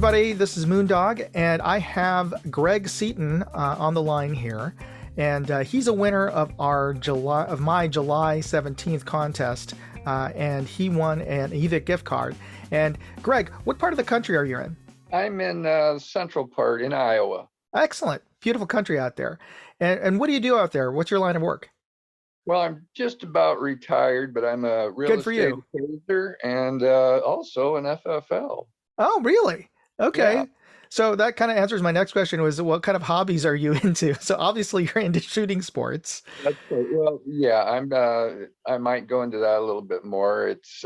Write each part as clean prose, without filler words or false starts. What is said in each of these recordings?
everybody, this is Moondog, and I have Greg Seaton on the line here, and he's a winner of my July 17th contest, and he won an EVIC gift card. And Greg, what part of the country are you in? I'm in the central part in Iowa. Excellent, beautiful country out there. And what do you do out there? What's your line of work? Well, I'm just about retired, but I'm a real Good for estate you. appraiser and also an FFL. Oh, really? Yeah. Okay. So that kind of answers my next question was what kind of hobbies are you into? So obviously you're into shooting sports. Well, yeah, I might go into that a little bit more. It's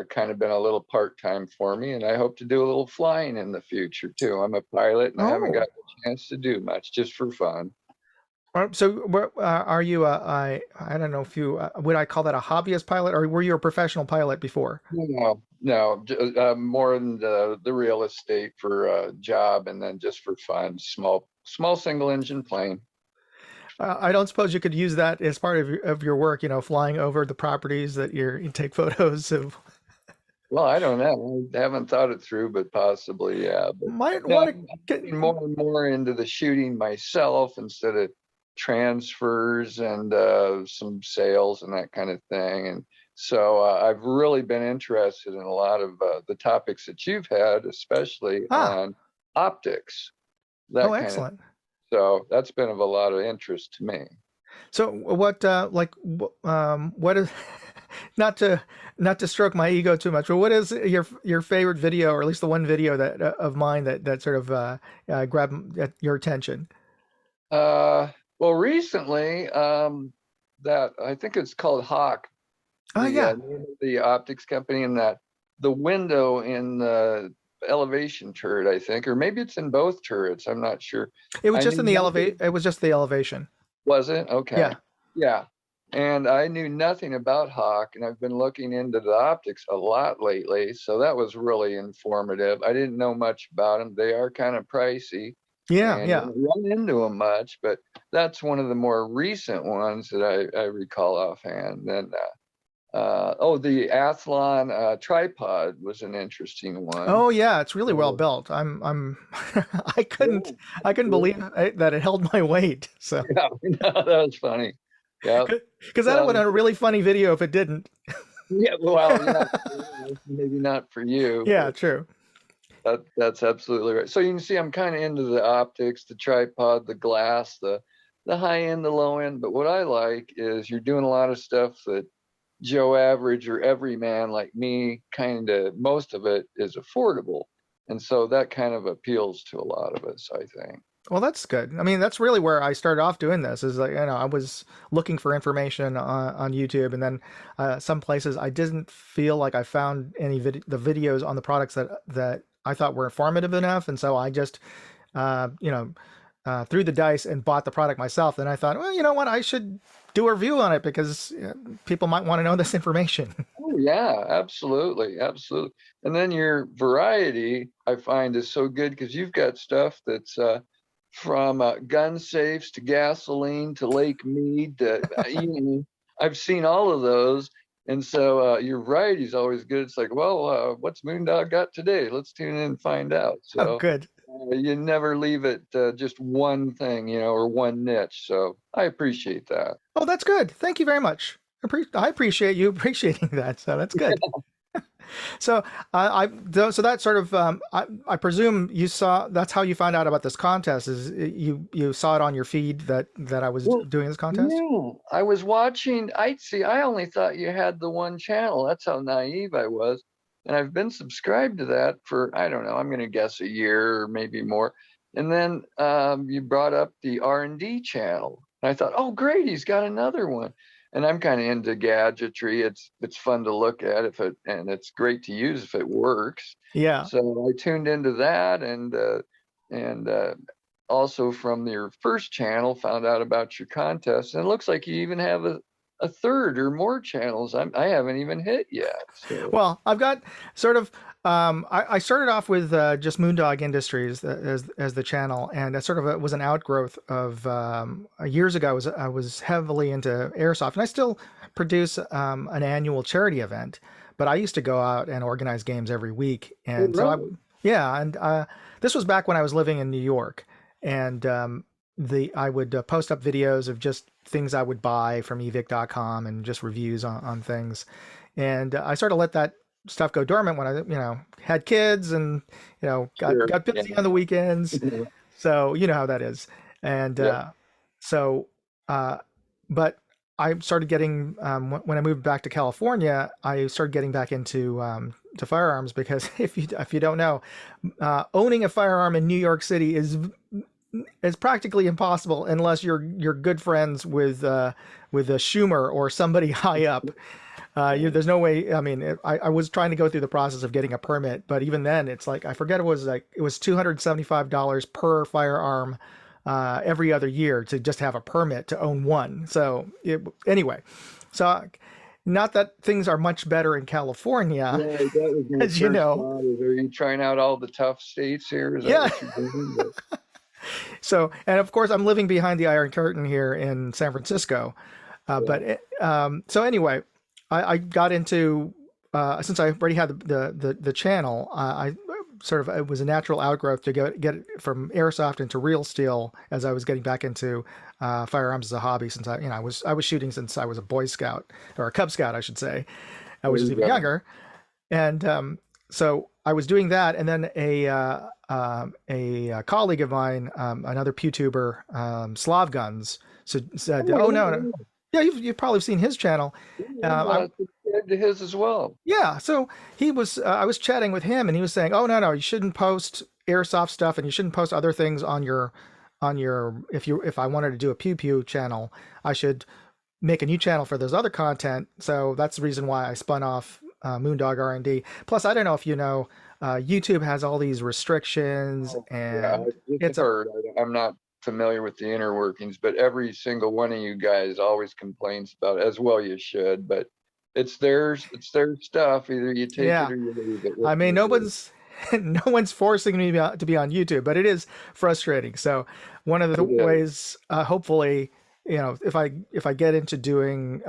kind of been a little part-time for me, and I hope to do a little flying in the future too. I'm a pilot, and I haven't got Oh. a chance to do much, just for fun. So are you I don't know if you would I call that a hobbyist pilot, or were you a professional pilot before? No, more in the real estate for a job, and then just for fun, small single engine plane. I don't suppose you could use that as part of your work, flying over the properties that you take photos of. Well, I don't know. I haven't thought it through, but possibly, yeah. But Might no, want I'm to get. getting more and more into the shooting myself instead of transfers and some sales and that kind of thing. And so I've really been interested in a lot of the topics that you've had, especially Ah, on optics, oh, that kind of. excellent. So that's been of a lot of interest to me. So what what is not to stroke my ego too much, but what is your favorite video, or at least the one video that of mine that sort of grabbed your attention? Uh, well, recently, that I think it's called Hawk, Oh the yeah, name of the optics company, and that the window in the elevation turret, I think, or maybe it's in both turrets. I'm not sure. it was I just knew in the elevate. nothing. It was just the elevation. Was it? Okay. Yeah. Yeah. And I knew nothing about Hawk, and I've been looking into the optics a lot lately. So that was really informative. I didn't know much about them. They are kind of pricey, Yeah, and you yeah. don't run into them much, but that's one of the more recent ones that I recall offhand. And oh, the Athlon tripod was an interesting one. Oh yeah, it's really well So, built. I'm I couldn't yeah, I couldn't believe absolutely. that it held my weight. So Yeah, no, that was funny. Yeah. because that would So have a really funny video if it didn't. yeah, well, yeah, maybe not for you, Yeah, but true. that's absolutely right. So you can see I'm kind of into the optics, the tripod, the glass, the high end, the low end. But what I like is you're doing a lot of stuff that Joe Average or everyman like me, kind of most of it is affordable. And so that kind of appeals to a lot of us, I think. Well, that's good. I mean, that's really where I started off doing this. Is like, I was looking for information on YouTube, and then some places I didn't feel like I found the videos on the products that I thought were informative enough, and so I just threw the dice and bought the product myself. Then I thought, well, you know what, I should do a review on it because people might want to know this information. Oh yeah, absolutely, absolutely. And then your variety, I find, is so good because you've got stuff that's from gun safes to gasoline to Lake Mead to I've seen all of those, and so your variety is always good. It's like, well, what's Moondog got today? Let's tune in and find out. Oh, So good. you never leave it just one thing, or one niche. So I appreciate that. Oh, that's good. Thank you very much. I appreciate you appreciating that. So that's good. So so that sort of I presume you saw that's how you found out about this contest is you saw it on your feed that I was Well, doing this contest. no, I was watching. I see. I only thought you had the one channel. That's how naive I was. And I've been subscribed to that for, I don't know, I'm going to guess a year or maybe more. And then you brought up the R&D channel. And I thought, oh, great, he's got another one. And I'm kind of into gadgetry. It's fun to look at and it's great to use if it works. Yeah. So I tuned into that, and also from your first channel found out about your contest. And it looks like you even have a third or more channels I haven't even hit yet. So Well, I've got sort of I started off with just Moondog Industries as the channel, and that sort of was an outgrowth of years ago. I was heavily into airsoft, and I still produce an annual charity event. But I used to go out and organize games every week, and so right. Yeah, and this was back when I was living in New York, and I would post up videos of just things I would buy from evic.com and just reviews on things, and I sort of let that stuff go dormant when I had kids and Sure. got Yeah. busy on the weekends. So you know how that is, and Yep. so uh, but I started getting when I moved back to California, I started getting back into to firearms because if you don't know, owning a firearm in New York City is practically impossible unless you're good friends with a Schumer or somebody high up. There's no way. I mean, I was trying to go through the process of getting a permit, but even then, it's like I forget it was $275 per firearm every other year to just have a permit to own one. So anyway, so not that things are much better in California, Yeah, that was my as you first know. thought. Are you trying out all the tough states here? Is that Yeah. what you're doing? But, So, and of course, I'm living behind the Iron Curtain here in San Francisco. yeah. So anyway, I got into since I already had the channel. I sort of it was a natural outgrowth to get from airsoft into real steel as I was getting back into firearms as a hobby. Since I was shooting since I was a Boy Scout or a Cub Scout, I should say, There which is you even go. younger. And so I was doing that, and then a colleague of mine, another PewTuber, Slav Guns, said, Oh, "Oh no, no, yeah, yeah, you've probably seen his channel." yeah, I yeah. Subscribe to his as well. Yeah, so I was chatting with him, and he was saying, "Oh no, you shouldn't post airsoft stuff, and you shouldn't post other things on your if I wanted to do a Pew Pew channel, I should make a new channel for those other content." So that's the reason why I spun off Moondog R&D. Plus, I don't know if you know, YouTube has all these restrictions, Oh, yeah, and I just it's a heard. I'm not familiar with the inner workings, but every single one of you guys always complains about it, as well you should. But it's theirs. It's their stuff. Either you take it yeah. or you leave it. What I can mean, you do? no one's forcing me to be on YouTube, but it is frustrating. So one of the It is. ways, hopefully, if I get into doing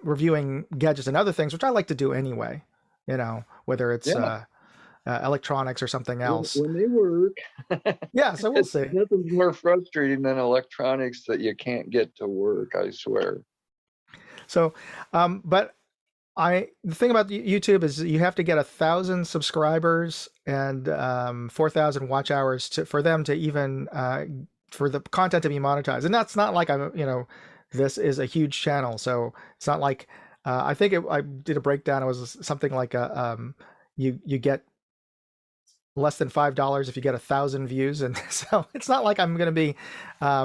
reviewing gadgets and other things, which I like to do anyway, whether it's Yeah. electronics or something else. When they work, Yeah, so we'll see. nothing's more frustrating than electronics that you can't get to work, I swear. So, but the thing about YouTube is you have to get 1,000 subscribers and 4,000 watch hours for them to even for the content to be monetized. And that's not like this is a huge channel, so it's not like I think I did a breakdown. It was something like you get less than $5 if you get 1,000 views, and so it's not like I'm going to be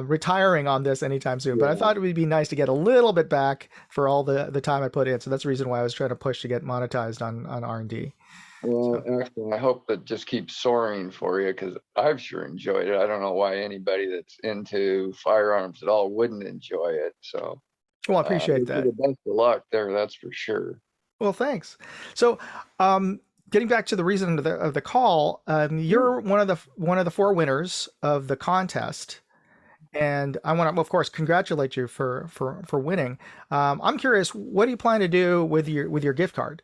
retiring on this anytime soon. But I Yeah. thought it would be nice to get a little bit back for all the time I put in. So that's the reason why I was trying to push to get monetized on R&D. Well, So excellent. I hope that just keeps soaring for you because I've sure enjoyed it. I don't know why anybody that's into firearms at all wouldn't enjoy it. So well, I I appreciate wish you that. the best of luck there, that's for sure. Well, thanks. So getting back to the reason of the call, Yeah. you're one of the four winners of the contest. And I want to, of course, congratulate you for winning. I'm curious, what do you plan to do with your gift card?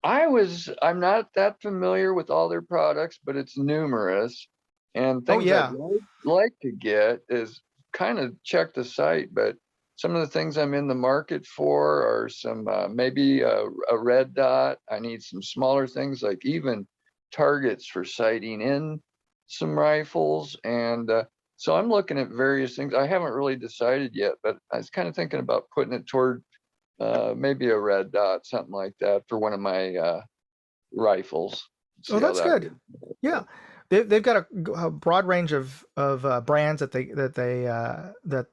I'm not that familiar with all their products, but it's numerous. And Oh things I'd yeah. like to get is kind of check the site, but some of the things I'm in the market for are some maybe a red dot. I need some smaller things like even targets for sighting in some rifles. And so I'm looking at various things. I haven't really decided yet, but I was kind of thinking about putting it toward maybe a red dot, something like that for one of my rifles. Oh, See how that's that good. would. Yeah, they've got a broad range of brands that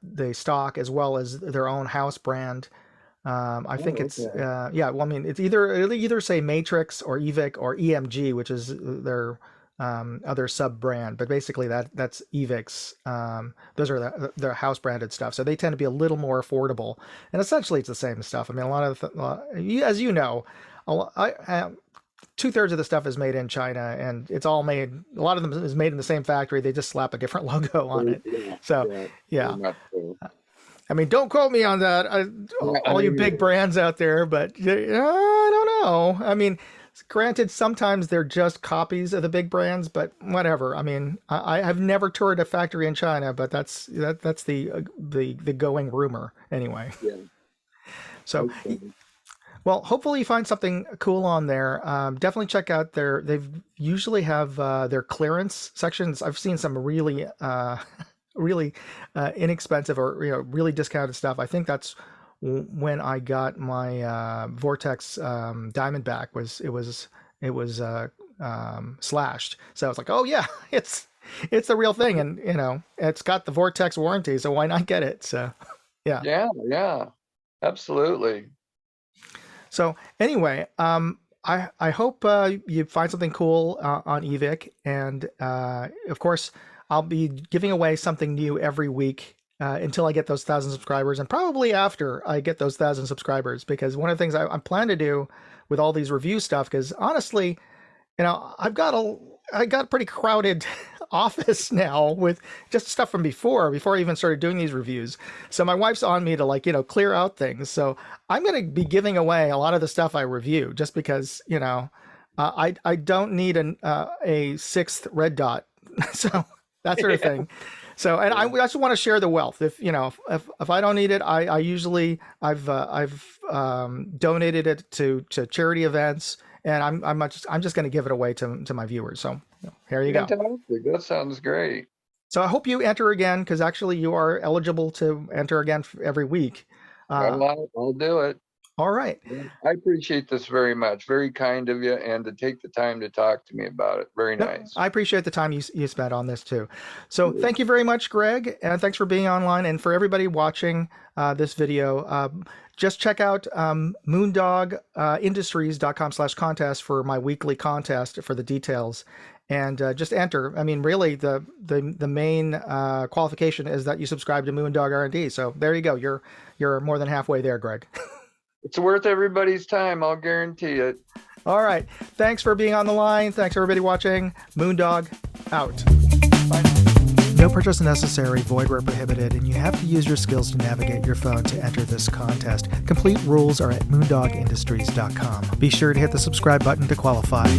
they stock, as well as their own house brand. I think Oh, it's okay. yeah. Well, I mean, it'll either say Matrix or Evic or EMG, which is their other sub brand. But basically, that's Evic's. Those are their house branded stuff. So they tend to be a little more affordable, and essentially it's the same stuff. I mean, a lot of as you know, two-thirds of the stuff is made in China, and it's all made. A lot of them is made in the same factory. They just slap a different logo on it. Yeah, So yeah, very yeah. much so. I mean, don't quote me on that, Yeah, I all you hear big you. brands out there, but I don't know. I mean, Granted, sometimes they're just copies of the big brands, but whatever. I mean, I have never toured a factory in China, but that's the going rumor anyway. Yeah. So, Okay. well, hopefully you find something cool on there. Definitely check out they've usually have their clearance sections. I've seen some really, really inexpensive or really discounted stuff. I think that's when I got my Vortex Diamondback. It was slashed. So I was like, oh yeah, it's the real thing, and it's got the Vortex warranty, so why not get it? So yeah. Yeah, absolutely. So anyway, I hope you find something cool on eVic, and of course I'll be giving away something new every week until I get those 1,000 subscribers, and probably after I get those 1,000 subscribers, because one of the things I plan to do with all these review stuff, because honestly, I've got a pretty crowded office now with just stuff from before I even started doing these reviews. So my wife's on me to clear out things. So I'm going to be giving away a lot of the stuff I review just because, I don't need a sixth red dot. So that sort of thing. So, and I just want to share the wealth. If I don't need it, I usually I've donated it to charity events, and I'm just going to give it away to my viewers. So here you go. Fantastic. That sounds great. So I hope you enter again, because actually you are eligible to enter again every week. I'll do it. All right. I appreciate this very much. Very kind of you, and to take the time to talk to me about it. Very nice. I appreciate the time you spent on this too. So thank you very much, Greg, and thanks for being online. And for everybody watching this video, just check out moondogindustries.com/contest for my weekly contest for the details. And just enter. I mean, really, the main qualification is that you subscribe to Moondog R&D. So there you go. You're more than halfway there, Greg. It's worth everybody's time. I'll guarantee it. All right. Thanks for being on the line. Thanks everybody watching. Moondog out. Bye now. No purchase necessary, void where prohibited, and you have to use your skills to navigate your phone to enter this contest. Complete rules are at moondogindustries.com. Be sure to hit the subscribe button to qualify.